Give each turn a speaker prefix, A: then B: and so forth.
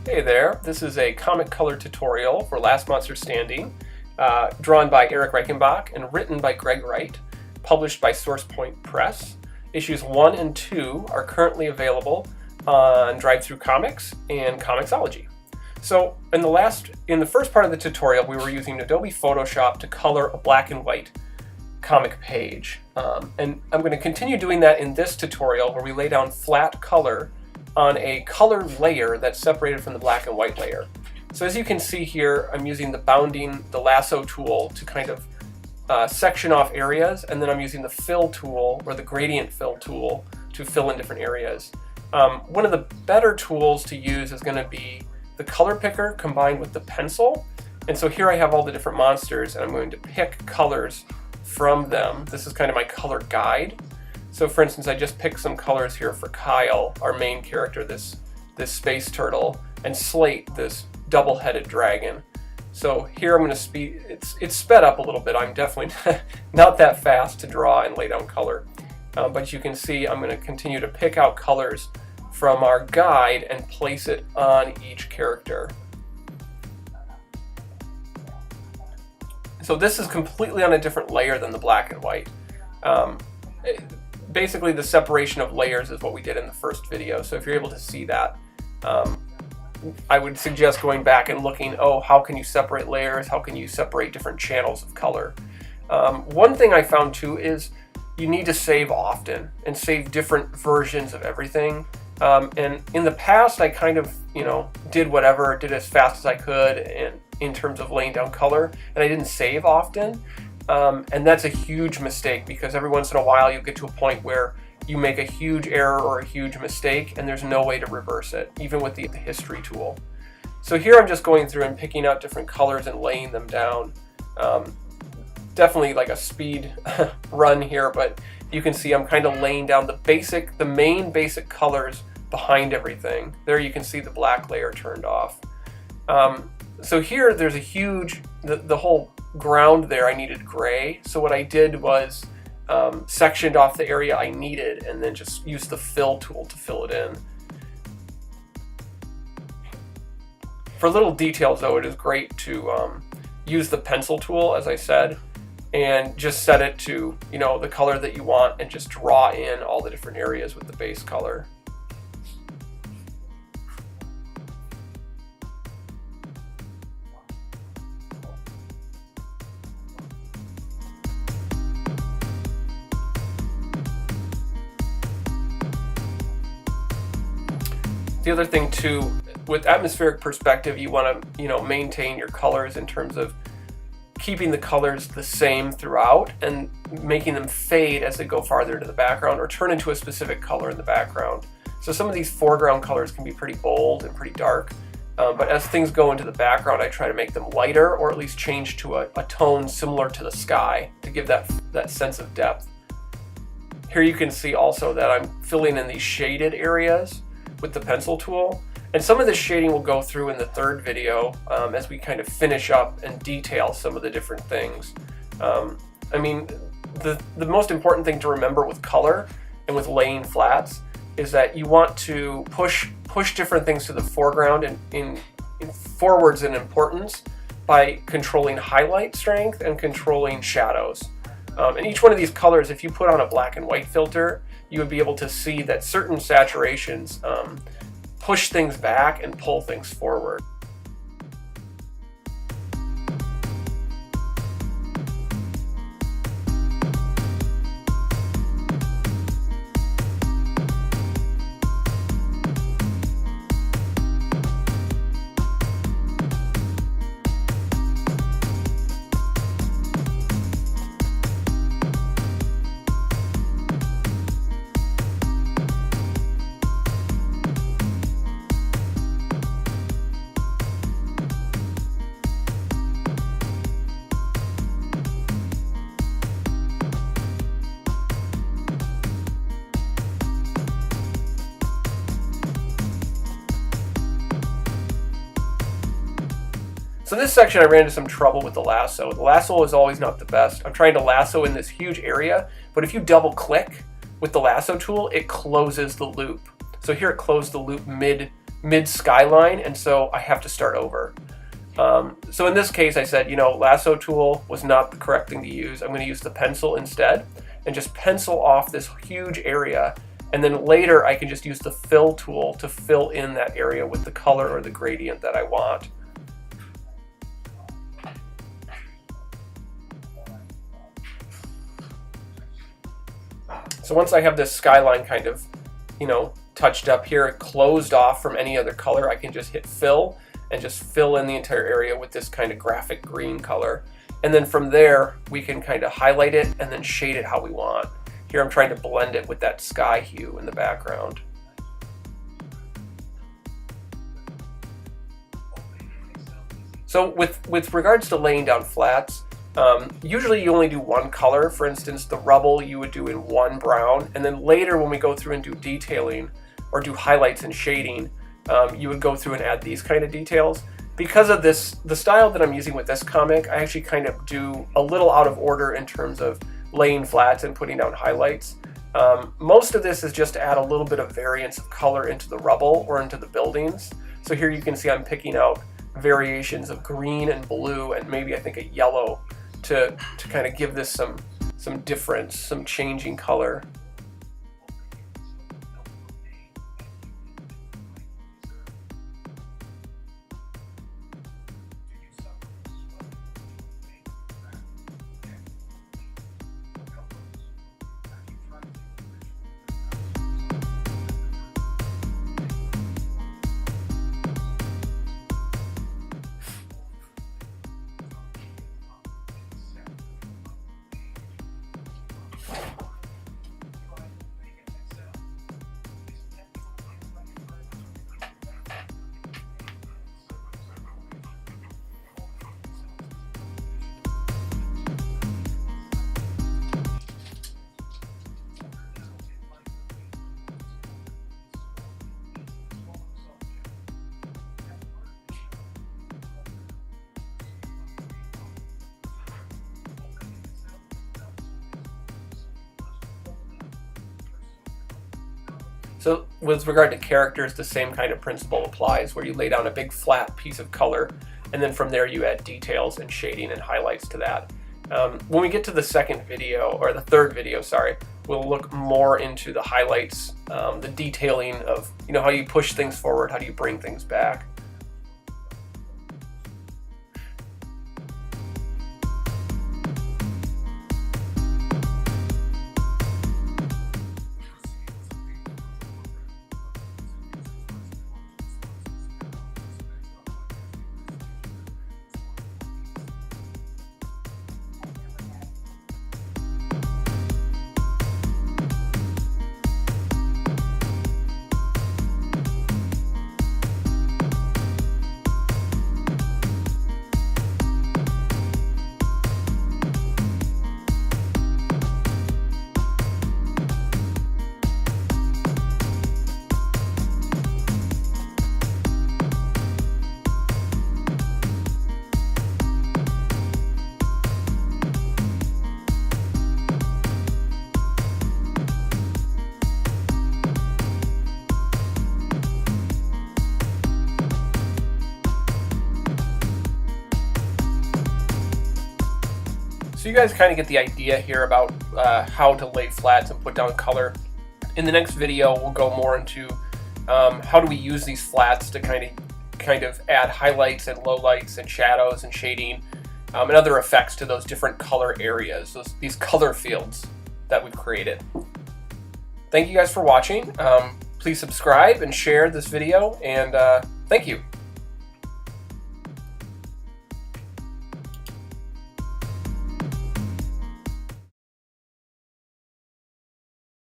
A: Hey there, this is a comic color tutorial for Last Monster Standing, drawn by Eric Reichenbach and written by Greg Wright, published by SourcePoint Press. Issues 1 and 2 are currently available on Drive-Thru Comics and Comixology. So in the first part of the tutorial, we were using Adobe Photoshop to color a black and white comic page. And I'm going to continue doing that in this tutorial where we lay down flat color on a color layer that's separated from the black and white layer. So as you can see here, I'm using the Lasso Tool to kind of section off areas, and then I'm using the Fill Tool, or the Gradient Fill Tool, to fill in different areas. One of the better tools to use is going to be the color picker combined with the pencil. And so here I have all the different monsters, and I'm going to pick colors from them. This is kind of my color guide. So for instance, I just picked some colors here for Kyle, our main character, this space turtle, and Slate, this double-headed dragon. So here I'm going to speed, it's sped up a little bit. I'm definitely not that fast to draw and lay down color. But you can see I'm going to continue to pick out colors from our guide and place it on each character. So this is completely on a different layer than the black and white. Basically, the separation of layers is what we did in the first video. So if you're able to see that, I would suggest going back and looking, how can you separate layers? How can you separate different channels of color? One thing I found too is you need to save often and save different versions of everything. And in the past, I kind of, did whatever, did as fast as I could and in terms of laying down color, and I didn't save often. And that's a huge mistake, because every once in a while you get to a point where you make a huge error or a huge mistake and there's no way to reverse it, even with the history tool. So here I'm just going through and picking out different colors and laying them down. Definitely like a speed run here, but you can see I'm kind of laying down the main basic colors behind everything. There you can see the black layer turned off. So here there's a huge, the whole ground there I needed gray. So what I did was sectioned off the area I needed and then just used the fill tool to fill it in. For little details though, it is great to use the pencil tool, as I said, and just set it to the color that you want and just draw in all the different areas with the base color. The other thing too, with atmospheric perspective, you want to maintain your colors in terms of keeping the colors the same throughout and making them fade as they go farther into the background or turn into a specific color in the background. So some of these foreground colors can be pretty bold and pretty dark, but as things go into the background, I try to make them lighter or at least change to a tone similar to the sky to give that sense of depth. Here you can see also that I'm filling in these shaded areas with the pencil tool, and some of this shading will go through in the third video as we kind of finish up and detail some of the different things. I mean, the most important thing to remember with color and with laying flats is that you want to push different things to the foreground and in forwards in importance by controlling highlight strength and controlling shadows. And each one of these colors, if you put on a black and white filter, you would be able to see that certain saturations push things back and pull things forward. So this section I ran into some trouble with the lasso. The lasso is always not the best. I'm trying to lasso in this huge area, but if you double click with the lasso tool, it closes the loop. So here it closed the loop mid mid-skyline, and so I have to start over. So in this case, I said, Lasso Tool was not the correct thing to use. I'm going to use the pencil instead and just pencil off this huge area. And then later I can just use the fill tool to fill in that area with the color or the gradient that I want. So once I have this skyline kind of, touched up here, closed off from any other color, I can just hit fill and just fill in the entire area with this kind of graphic green color. And then from there, we can kind of highlight it and then shade it how we want. Here I'm trying to blend it with that sky hue in the background. So with regards to laying down flats, usually you only do one color. For instance, the rubble you would do in one brown, and then later when we go through and do detailing or do highlights and shading, you would go through and add these kind of details. Because of this, the style that I'm using with this comic, I actually kind of do a little out of order in terms of laying flats and putting down highlights. Most of this is just to add a little bit of variance of color into the rubble or into the buildings. So here you can see I'm picking out variations of green and blue and maybe I think a yellow to kind of give this some difference, some changing color. So with regard to characters, the same kind of principle applies, where you lay down a big flat piece of color, and then from there you add details and shading and highlights to that. When we get to the second video, or the third video, sorry, we'll look more into the highlights, the detailing of how you push things forward, how do you bring things back. So you guys kind of get the idea here about how to lay flats and put down color. In the next video, we'll go more into how do we use these flats to kind of add highlights and lowlights and shadows and shading and other effects to those different color areas, these color fields that we've created. Thank you guys for watching. Please subscribe and share this video, and thank you.